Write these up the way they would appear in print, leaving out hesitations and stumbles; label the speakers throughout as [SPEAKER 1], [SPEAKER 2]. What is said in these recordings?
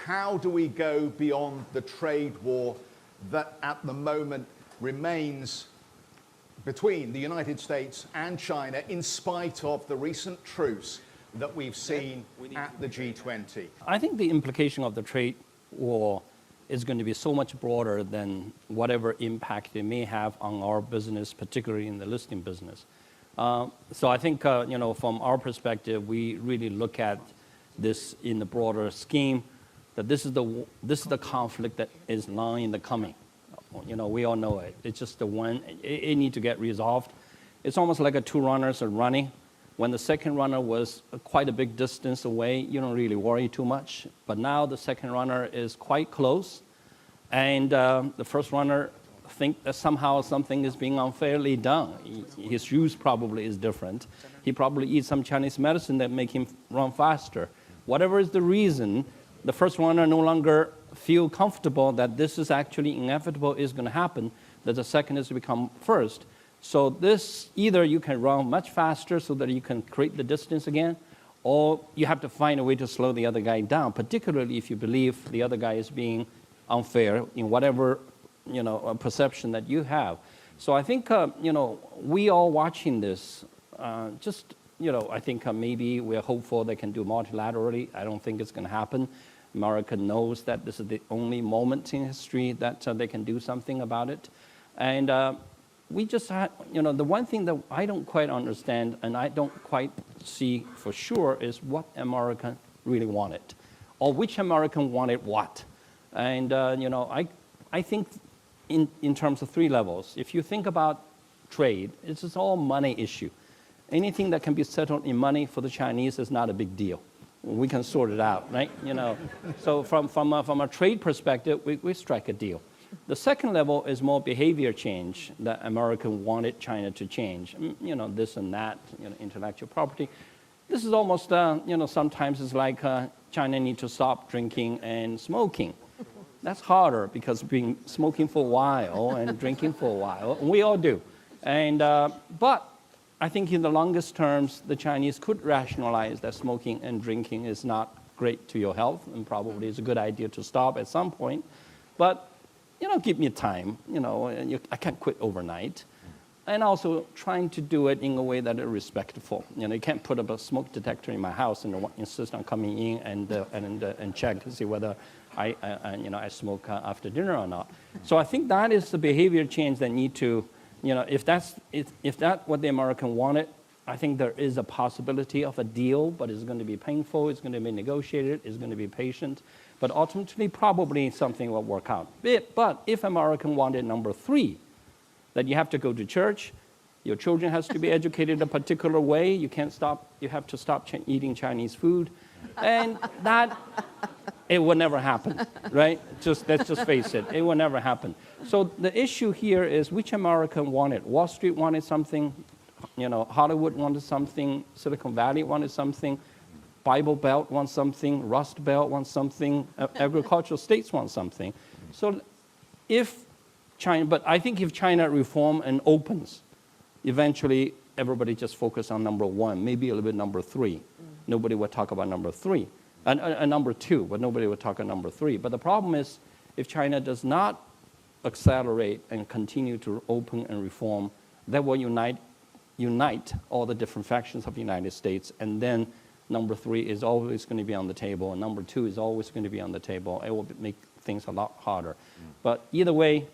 [SPEAKER 1] How do we go beyond the trade war that at the moment remains between the United States and China in spite of the recent truce that we've seen at the G20?
[SPEAKER 2] I think the implication of the trade war is going to be so much broader than whatever impact it may have on our business, particularly in the listing business. So I think, from our perspective, we really look at this in the broader scheme, that this is the conflict that is long in the coming. We all know it. It's just the one, it needs to get resolved. It's almost like two runners are running. When the second runner was quite a big distance away, you don't really worry too much. But now the second runner is quite close, and the first runner think that somehow something is being unfairly done. His use probably is different. He probably eats some Chinese medicine that make him run faster. Whatever is the reason, the first runner no longer feel comfortable that this is actually inevitable, is going to happen, that the second is to become first. So this, either you can run much faster so that you can create the distance again, or you have to find a way to slow the other guy down, particularly if you believe the other guy is being unfair in whatever perception that you have. So I think we all watching this. I think maybe we're hopeful they can do multilaterally. I don't think it's going to happen. America knows that this is the only moment in history that they can do something about it, and we just had, the one thing that I don't quite understand and I don't quite see for sure is what America really wanted, or which American wanted what. And, I think in terms of three levels. If you think about trade, it's just all money issue. Anything that can be settled in money for the Chinese is not a big deal. We can sort it out, right? So from a trade perspective, we strike a deal. The second level is more behavior change that America wanted China to change. This and that, intellectual property. This is almost, sometimes it's like China need to stop drinking and smoking. That's harder because being smoking for a while and drinking for a while, we all do. And but I think in the longest terms, the Chinese could rationalize that smoking and drinking is not great to your health, and probably it's a good idea to stop at some point. But give me time. I can't quit overnight. And also trying to do it in a way that is respectful. You can't put up a smoke detector in my house and insist on coming in and check to see whether I smoke after dinner or not. So I think that is the behavior change that need to, if that's what the American wanted, I think there is a possibility of a deal, but it's going to be painful, it's going to be negotiated, it's going to be patient, but ultimately probably something will work out. But if American wanted number three, that you have to go to church, your children has to be educated a particular way, you have to stop eating Chinese food, and that, it will never happen, right? Let's just face it, it will never happen. So the issue here is which American wanted. Wall Street wanted something, Hollywood wanted something, Silicon Valley wanted something, Bible Belt wants something, Rust Belt wants something, agricultural states want something. So but I think if China reform and opens, eventually everybody just focus on number one, maybe a little bit number three. Nobody will talk about number three. And number two, but nobody will talk about number three. But the problem is, if China does not accelerate and continue to open and reform, that will unite all the different factions of the United States, and then number three is always going to be on the table, and number two is always going to be on the table. It will make things a lot harder. But either way,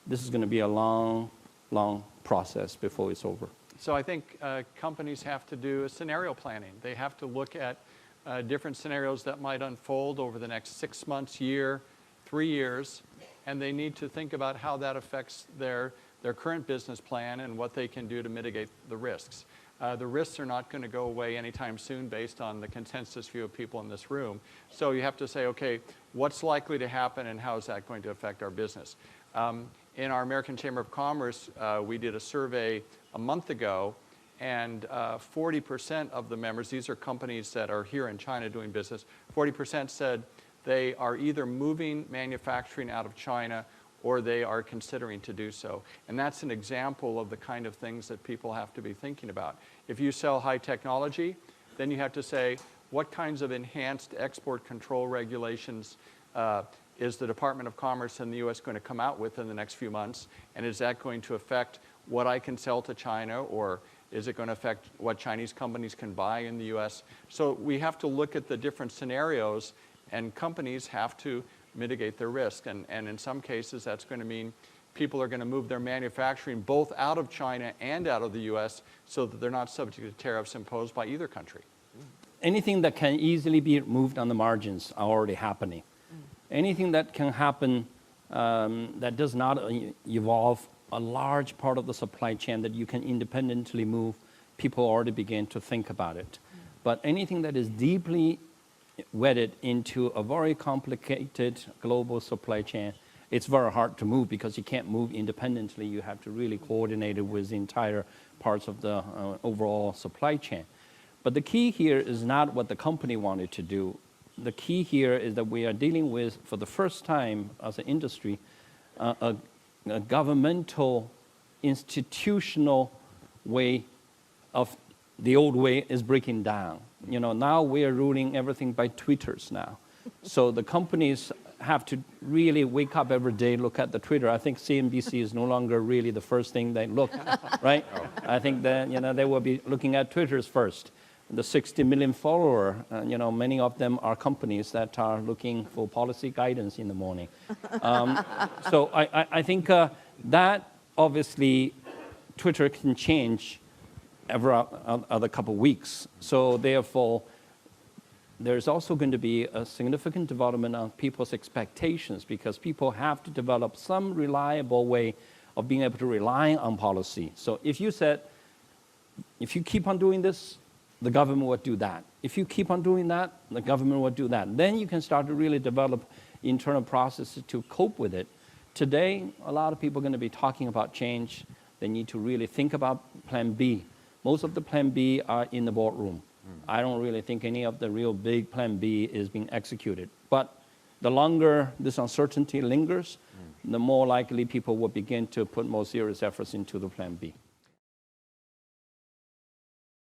[SPEAKER 2] this is going to be a long, long process before it's over.
[SPEAKER 3] So I think companies have to do scenario planning. They have to look at different scenarios that might unfold over the next 6 months, year, 3 years, and they need to think about how that affects their current business plan and what they can do to mitigate the risks. The risks are not going to go away anytime soon based on the consensus view of people in this room. So you have to say, okay, what's likely to happen and how is that going to affect our business? In our American Chamber of Commerce, we did a survey a month ago, and 40% of the members, these are companies that are here in China doing business, 40% said they are either moving manufacturing out of China or they are considering to do so. And that's an example of the kind of things that people have to be thinking about. If you sell high technology, then you have to say, what kinds of enhanced export control regulations is the Department of Commerce in the U.S. going to come out with in the next few months? And is that going to affect what I can sell to China, or is it going to affect what Chinese companies can buy in the U.S.? So we have to look at the different scenarios, and companies have to mitigate their risk. And in some cases, that's going to mean people are going to move their manufacturing both out of China and out of the U.S. so that they're not subject to tariffs imposed by either country.
[SPEAKER 2] Anything that can easily be moved on the margins are already happening. Anything that can happen that does not evolve a large part of the supply chain that you can independently move, people already begin to think about it. But anything that is deeply wedded into a very complicated global supply chain, it's very hard to move because you can't move independently. You have to really coordinate it with the entire parts of the overall supply chain. But the key here is not what the company wanted to do. The key here is that we are dealing with, for the first time as an industry, a governmental, institutional way of the old way is breaking down. You know, now we are ruling everything by Twitters now. So the companies have to really wake up every day, look at the Twitter. I think CNBC is no longer really the first thing they look, right? I think that, you know, they will be looking at Twitters first. The 60 million follower, you know, many of them are companies that are looking for policy guidance in the morning. So I think that obviously Twitter can change every other couple of weeks. So therefore, there's also going to be a significant development on people's expectations because people have to develop some reliable way of being able to rely on policy. So if you said, if you keep on doing this, the government will do that. If you keep on doing that, the government will do that. Then you can start to really develop internal processes to cope with it. Today, a lot of people are going to be talking about change. They need to really think about Plan B. Most of the Plan B are in the boardroom. I don't really think any of the real big Plan B is being executed. But the longer this uncertainty lingers, the more likely people will begin to put more serious efforts into the Plan B.